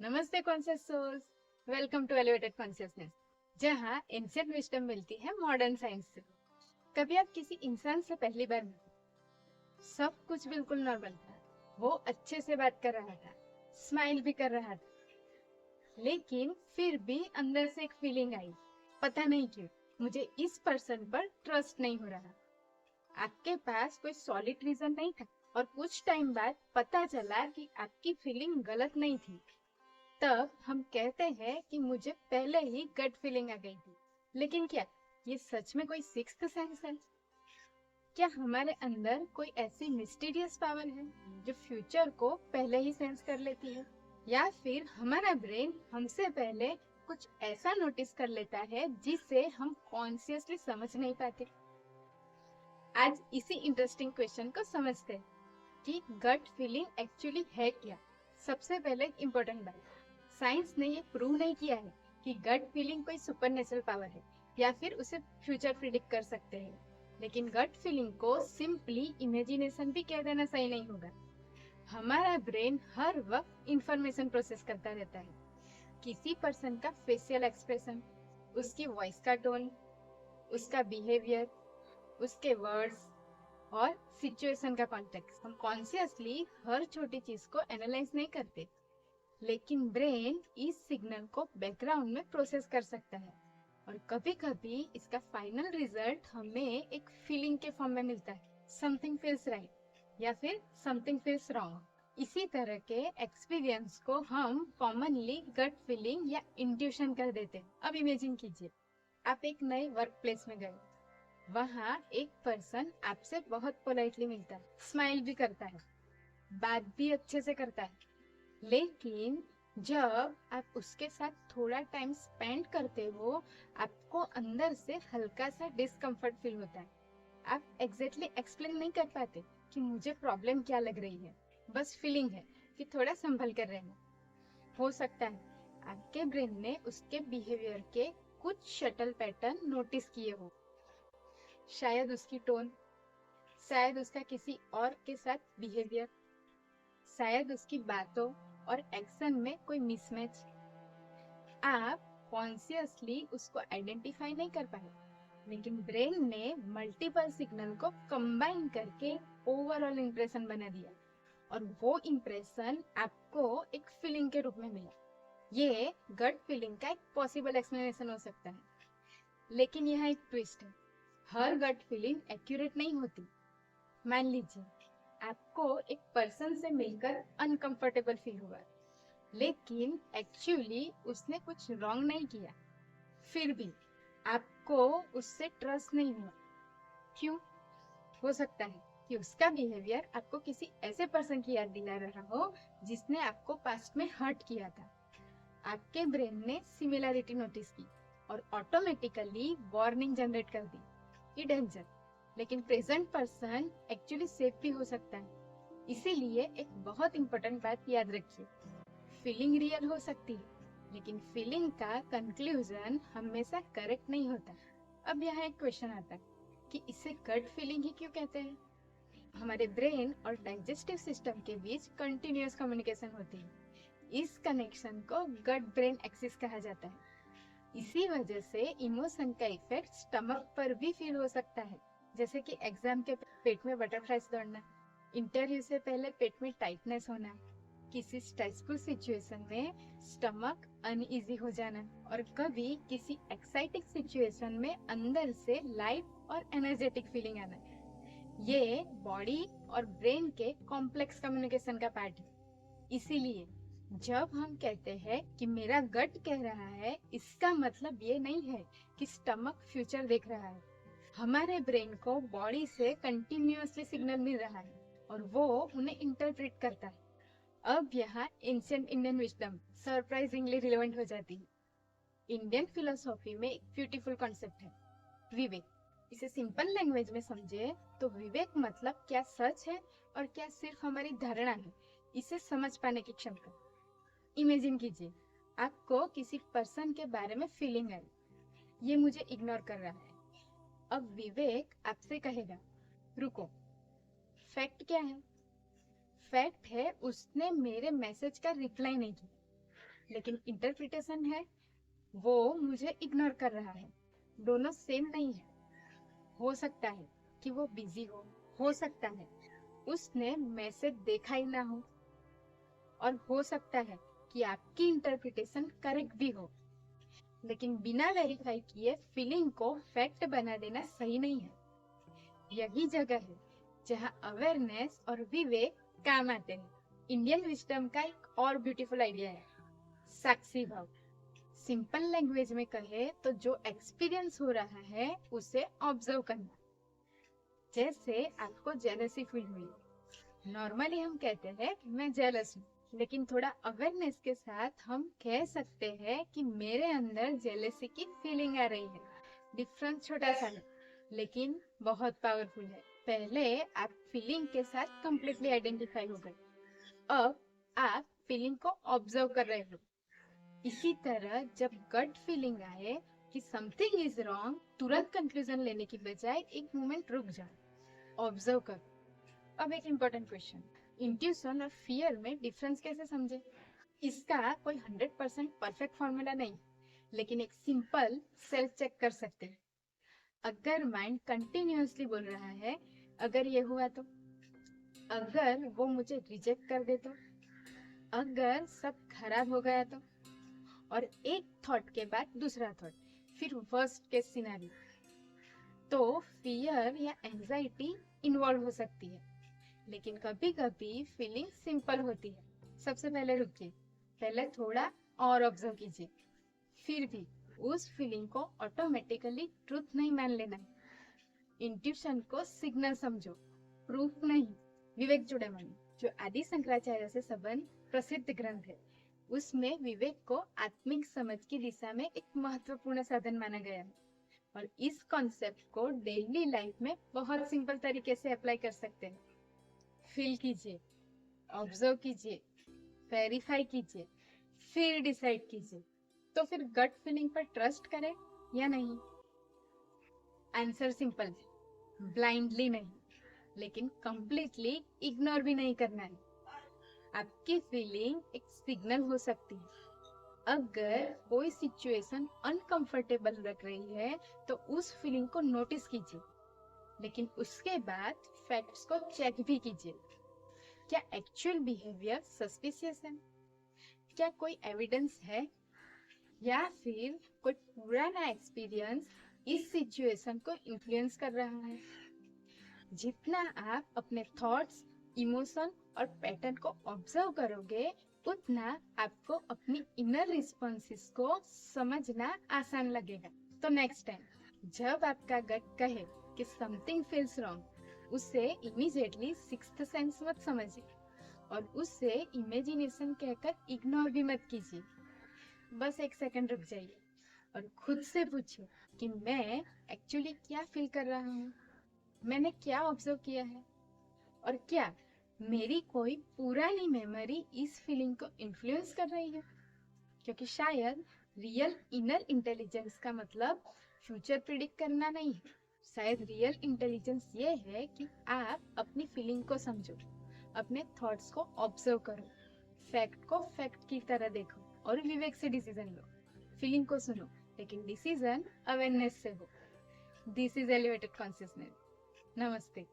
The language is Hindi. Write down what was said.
नमस्ते conscious souls. Welcome to elevated consciousness, जहां एंशिएंट विजडम मिलती है मॉडर्न साइंस से। कभी आप किसी इंसान से पहली बार मिले, सब कुछ बिल्कुल नॉर्मल था, वो अच्छे से बात कर रहा था, स्माइल भी कर रहा था, लेकिन फिर भी अंदर से एक फीलिंग आई, पता नहीं क्यों मुझे इस पर्सन पर ट्रस्ट नहीं हो रहा। आपके पास कोई सॉलिड रीजन नहीं था और कुछ टाइम बाद पता चला कि आपकी फीलिंग गलत नहीं थी। तब हम कहते हैं कि मुझे पहले ही गट फीलिंग आ गई थी। लेकिन क्या ये सच में कोई सिक्स्थ सेंस है? क्या हमारे अंदर कोई ऐसी मिस्टीरियस पावर है जो फ्यूचर को पहले ही सेंस कर लेती है, या फिर हमारा ब्रेन हमसे पहले कुछ ऐसा नोटिस कर लेता है जिसे हम कॉन्शियसली समझ नहीं पाते? आज इसी इंटरेस्टिंग क्वेश्चन को समझते हैं कि गट फीलिंग एक्चुअली है क्या। सबसे पहले इम्पोर्टेंट बात, साइंस ने ये प्रूव नहीं किया है कि गट फीलिंग कोई सुपरनेचुरल पावर है या फिर उसे फ्यूचर प्रिडिक्ट कर सकते हैं। लेकिन गट फीलिंग को सिंपली इमेजिनेशन भी कह देना सही नहीं होगा। हमारा ब्रेन हर वक्त इंफॉर्मेशन प्रोसेस करता रहता है। किसी पर्सन का फेशियल एक्सप्रेशन, उसकी वॉइस का टोन, उसका बिहेवियर, उसके वर्ड्स और सिचुएशन का कॉन्टेक्स्ट। हम कॉन्शियसली हर छोटी चीज को एनालाइज नहीं करते, लेकिन ब्रेन इस सिग्नल को बैकग्राउंड में प्रोसेस कर सकता है और कभी कभी इसका फाइनल रिजल्ट हमें एक फीलिंग के फॉर्म में मिलता है, समथिंग फील्स राइट या फिर समथिंग फील्स रॉन्ग। इसी तरह के एक्सपीरियंस को हम कॉमनली गट फीलिंग या इंट्यूशन कर देते हैं। अब इमेजिन कीजिए, आप एक नए वर्क प्लेस में गए। वहाँ एक पर्सन आपसे बहुत पोलाइटली मिलता है, स्माइल भी करता है, बात भी अच्छे से करता है, लेकिन जब आप उसके साथ थोड़ा टाइम स्पेंड करते हो, आपको अंदर से हल्का सा डिस्कम्फर्ट फील होता है। आप एग्जैक्टली एक्सप्लेन नहीं कर पाते कि मुझे प्रॉब्लम क्या लग रही है, बस फीलिंग है कि थोड़ा संभल कर रहना। हो सकता है आपके ब्रेन ने उसके बिहेवियर के कुछ शटल पैटर्न नोटिस किए हो, शायद उसकी टोन, शायद उसका किसी और के साथ बिहेवियर, शायद उसकी बातों और एक्शन में कोई मिसमैच। आप कॉन्शियसली उसको आइडेंटिफाई नहीं कर पाए, लेकिन ब्रेन ने मल्टीपल सिग्नल को कंबाइन करके ओवरऑल इंप्रेशन बना दिया और वो इंप्रेशन आपको एक फीलिंग के रूप में मिला। ये गट फीलिंग का एक पॉसिबल एक्सप्लेनेशन हो सकता है, लेकिन यहाँ एक ट्विस्ट है, हर गट फीलिंग एक्यूरेट नहीं होती। मान लीजिए आपको एक पर्सन से मिलकर अनकंफर्टेबल फील हुआ, लेकिन एक्चुअली उसने कुछ रॉन्ग नहीं किया, फिर भी आपको उससे ट्रस्ट नहीं हुआ। क्यों? हो सकता है कि उसका बिहेवियर आपको किसी ऐसे पर्सन की याद दिला रहा हो जिसने आपको पास्ट में हर्ट किया था। आपके ब्रेन ने सिमिलैरिटी नोटिस की और ऑटोमेटिकली वार्निंग जनरेट कर दी कि डेंजर। लेकिन प्रेजेंट पर्सन एक्चुअली सेफ भी हो सकता है। इसीलिए एक बहुत इंपॉर्टेंट बात याद रखिए, फीलिंग रियल हो सकती है, लेकिन फीलिंग का कंक्लूजन हमेशा करेक्ट नहीं होता। अब यहाँ एक क्वेश्चन आता है कि इसे गट फीलिंग ही क्यों कहते हैं? हमारे ब्रेन और डाइजेस्टिव सिस्टम के बीच कंटिन्यूअस कम्युनिकेशन होती है। इस कनेक्शन को गट ब्रेन एक्सिस कहा जाता है। इसी वजह से इमोशन का इफेक्ट स्टमक पर भी फील हो सकता है, जैसे कि एग्जाम के पेट में बटरफ्लाइज दौड़ना, इंटरव्यू से पहले पेट में टाइटनेस होना, किसी स्ट्रेसफुल सिचुएशन में स्टमक अनइजी हो जाना, और कभी किसी एक्साइटिंग सिचुएशन में अंदर से लाइट और एनर्जेटिक फीलिंग आना। ये बॉडी और ब्रेन के कॉम्प्लेक्स कम्युनिकेशन का पार्ट है। इसीलिए जब हम कहते हैं कि मेरा गट कह रहा है, इसका मतलब ये नहीं है कि स्टमक फ्यूचर देख रहा है। हमारे ब्रेन को बॉडी से कंटिन्यूअसली सिग्नल मिल रहा है और वो उन्हें इंटरप्रेट करता है। अब यहाँ ancient Indian wisdom surprisingly relevant हो जाती है। इंडियन फिलोसॉफी में एक ब्यूटीफुल कॉन्सेप्ट है, विवेक। इसे सिंपल लैंग्वेज में समझे तो विवेक मतलब क्या सच है और क्या सिर्फ हमारी धारणा है, इसे समझ पाने की क्षमता। इमेजिन कीजिए, आपको किसी पर्सन के बारे में फीलिंग आई, ये मुझे इग्नोर कर रहा है। अब विवेक आपसे कहेगा, रुको, फैक्ट क्या है? फैक्ट है उसने मेरे मैसेज का रिप्लाई नहीं किया। लेकिन इंटरप्रिटेशन है वो मुझे इग्नोर कर रहा है। दोनों सेम नहीं है। हो सकता है कि वो बिजी हो सकता है उसने मैसेज देखा ही ना हो, और हो सकता है कि आपकी इंटरप्रिटेशन करेक्ट भी हो। लेकिन बिना वेरीफाई किए फीलिंग को फैक्ट बना देना सही नहीं है। यही जगह है जहां अवेयरनेस और विवेक काम आते हैं। इंडियन विजडम का एक और ब्यूटीफुल आइडिया है, साक्षी भाव। सिंपल लैंग्वेज में कहे तो जो एक्सपीरियंस हो रहा है उसे ऑब्जर्व करना। जैसे आपको जेलसी फील हुई, नॉर्मली हम कहते हैं कि मैं जेलस हूँ, लेकिन थोड़ा अवेयरनेस के साथ हम कह सकते हैं कि मेरे अंदर जेलसी की फीलिंग आ रही है। डिफरेंस छोटा सा है लेकिन बहुत पावरफुल है। पहले आप फीलिंग के साथ कंप्लीटली आइडेंटिफाई हो गए, अब आप फीलिंग को ऑब्जर्व कर रहे हो। इसी तरह जब गट फीलिंग आए कि समथिंग इज रॉन्ग, तुरंत कंक्लूजन लेने की बजाय एक मोमेंट रुक जाओ, ऑब्जर्व करो। अब एक इम्पोर्टेंट क्वेश्चन, इंट्यूशन और फियर में डिफरेंस कैसे समझे? इसका कोई 100% परफेक्ट फॉर्मूला नहीं, लेकिन एक सिंपल सेल्फ चेक कर सकते हैं। अगर माइंड कंटिन्यूअसली बोल रहा है अगर ये हुआ तो, अगर वो मुझे रिजेक्ट कर दे तो, अगर सब खराब हो गया तो, और एक थॉट के बाद दूसरा थॉट, फिर वर्स्ट केस सिनेरियो, तो फियर या एंजाइटी इन्वॉल्व हो सकती है। लेकिन कभी कभी फीलिंग सिंपल होती है। सबसे पहले रुकिए, पहले थोड़ा और ऑब्जर्व कीजिए। फिर भी उस फीलिंग को ऑटोमेटिकली ट्रूथ नहीं मान लेना है। इंट्यूशन को सिग्नल समझो, प्रूफ नहीं। विवेक चूड़ामणि, जो आदि शंकराचार्य से संबंध प्रसिद्ध ग्रंथ है, उसमें विवेक को आत्मिक समझ की दिशा में एक महत्वपूर्ण साधन माना गया है। और इस कॉन्सेप्ट को डेली लाइफ में बहुत सिंपल तरीके से अप्लाई कर सकते हैं। फील कीजिए, ऑब्जर्व कीजिए, वेरीफाई कीजिए, फिर डिसाइड कीजिए। तो फिर गट फीलिंग पर ट्रस्ट करें या नहीं? आंसर सिंपल है, ब्लाइंडली नहीं, लेकिन कंप्लीटली इग्नोर भी नहीं करना है। आपकी फीलिंग एक सिग्नल हो सकती है। अगर कोई सिचुएशन अनकंफर्टेबल लग रही है तो उस फीलिंग को नोटिस कीजिए, लेकिन उसके बाद फैक्ट्स को चेक भी कीजिए। क्या एक्चुअल बिहेवियर सस्पिशियस है? क्या कोई एविडेंस है? या फिर कोई पुराना एक्सपीरियंस इस सिचुएशन को इन्फ्लुएंस कर रहा है? जितना आप अपने थॉट्स, इमोशन और पैटर्न को ऑब्जर्व करोगे, उतना आपको अपनी इनर रिस्पॉन्सेस को समझना आसान लगेगा। तो नेक्स्ट टाइम जब आपका गट कहे कि समथिंग फील्स रॉन्ग, उसे इमीडिएटली सिक्स्थ सेंस मत समझिए और उससे इमेजिनेशन कहकर इग्नोर भी मत कीजिए। बस एक सेकंड रुक जाइए और खुद से पूछिए कि मैं एक्चुअली क्या फील कर रहा हूँ, मैंने क्या ऑब्जर्व किया है, और क्या मेरी कोई पुरानी मेमोरी इस फीलिंग को इन्फ्लुएंस कर रही है? क्योंकि शायद रियल इनर इंटेलिजेंस का मतलब फ्यूचर प्रिडिक्ट करना नहीं है। शायद रियल इंटेलिजेंस ये है कि आप अपनी फीलिंग को समझो, अपने थॉट्स को ऑब्जर्व करो, फैक्ट को फैक्ट की तरह देखो और विवेक से डिसीजन लो। फीलिंग को सुनो, लेकिन डिसीजन अवेयरनेस से हो। This is elevated consciousness. नमस्ते।